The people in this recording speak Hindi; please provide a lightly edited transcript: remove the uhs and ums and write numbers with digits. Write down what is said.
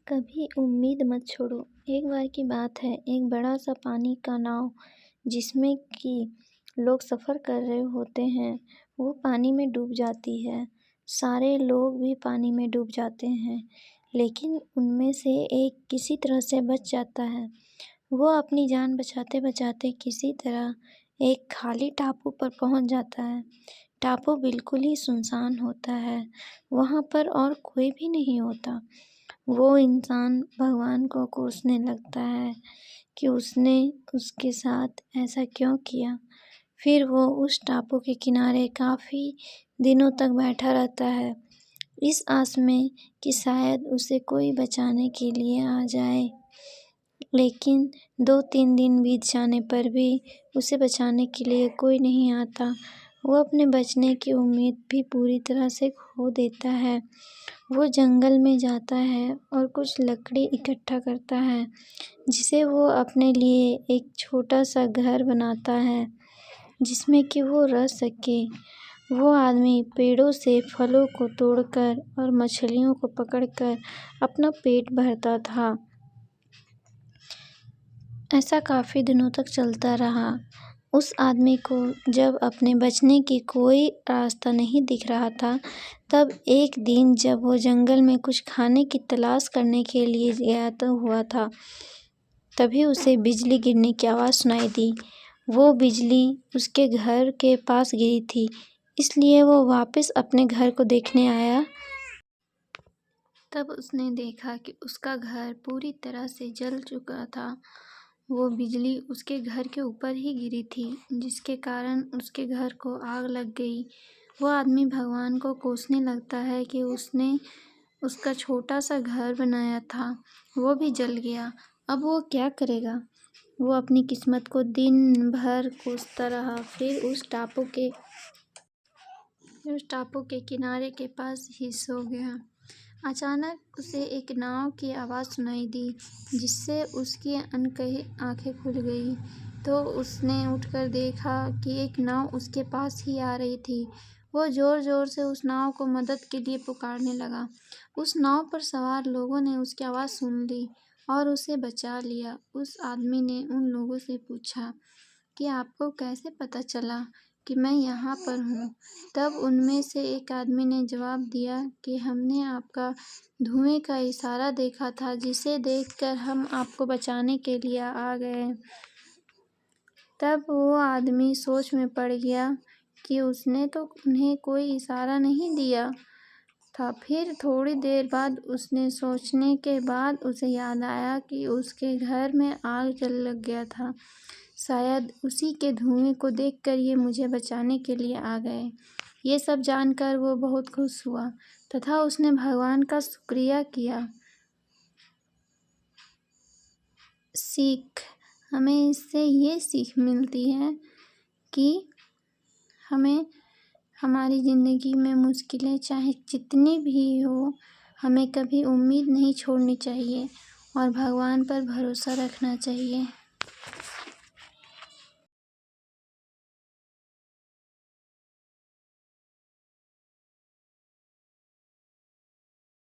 कभी उम्मीद मत छोड़ो। एक बार की बात है, एक बड़ा सा पानी का नाव जिसमें कि लोग सफ़र कर रहे होते हैं, वो पानी में डूब जाती है। सारे लोग भी पानी में डूब जाते हैं, लेकिन उनमें से एक किसी तरह से बच जाता है। वो अपनी जान बचाते बचाते किसी तरह एक खाली टापू पर पहुंच जाता है। टापू बिल्कुल ही सुनसान होता है, वहाँ पर और कोई भी नहीं होता। वो इंसान भगवान को कोसने लगता है कि उसने उसके साथ ऐसा क्यों किया। फिर वो उस टापू के किनारे काफ़ी दिनों तक बैठा रहता है, इस आस में कि शायद उसे कोई बचाने के लिए आ जाए। लेकिन 2-3 दिन बीत जाने पर भी उसे बचाने के लिए कोई नहीं आता। वो अपने बचने की उम्मीद भी पूरी तरह से खो देता है। वो जंगल में जाता है और कुछ लकड़ी इकट्ठा करता है, जिसे वो अपने लिए एक छोटा सा घर बनाता है, जिसमें कि वो रह सके। वो आदमी पेड़ों से फलों को तोड़कर और मछलियों को पकड़कर अपना पेट भरता था। ऐसा काफ़ी दिनों तक चलता रहा। उस आदमी को जब अपने बचने की कोई रास्ता नहीं दिख रहा था, तब एक दिन जब वो जंगल में कुछ खाने की तलाश करने के लिए गया हुआ था, तभी उसे बिजली गिरने की आवाज़ सुनाई दी। वो बिजली उसके घर के पास गिरी थी, इसलिए वो वापस अपने घर को देखने आया। तब उसने देखा कि उसका घर पूरी तरह से जल चुका था। वो बिजली उसके घर के ऊपर ही गिरी थी, जिसके कारण उसके घर को आग लग गई। वो आदमी भगवान को कोसने लगता है कि उसने उसका छोटा सा घर बनाया था, वो भी जल गया। अब वो क्या करेगा? वो अपनी किस्मत को दिन भर कोसता रहा। फिर उस टापू के किनारे के पास ही सो गया। अचानक उसे एक नाव की आवाज़ सुनाई दी, जिससे उसकी अनकही आंखें खुल गई। तो उसने उठकर देखा कि एक नाव उसके पास ही आ रही थी। वो ज़ोर-ज़ोर से उस नाव को मदद के लिए पुकारने लगा। उस नाव पर सवार लोगों ने उसकी आवाज़ सुन ली और उसे बचा लिया। उस आदमी ने उन लोगों से पूछा कि आपको कैसे पता चला कि मैं यहाँ पर हूँ? तब उनमें से एक आदमी ने जवाब दिया कि हमने आपका धुएं का इशारा देखा था, जिसे देखकर हम आपको बचाने के लिए आ गए। तब वो आदमी सोच में पड़ गया कि उसने तो उन्हें कोई इशारा नहीं दिया था। फिर थोड़ी देर बाद उसने सोचने के बाद उसे याद आया कि उसके घर में आग जल लग गया था। शायद उसी के धुएं को देखकर ये मुझे बचाने के लिए आ गए। ये सब जानकर वो बहुत खुश हुआ तथा उसने भगवान का शुक्रिया किया। सीख हमें इससे ये सीख मिलती है कि हमें हमारी ज़िंदगी में मुश्किलें चाहे जितनी भी हो, हमें कभी उम्मीद नहीं छोड़नी चाहिए और भगवान पर भरोसा रखना चाहिए।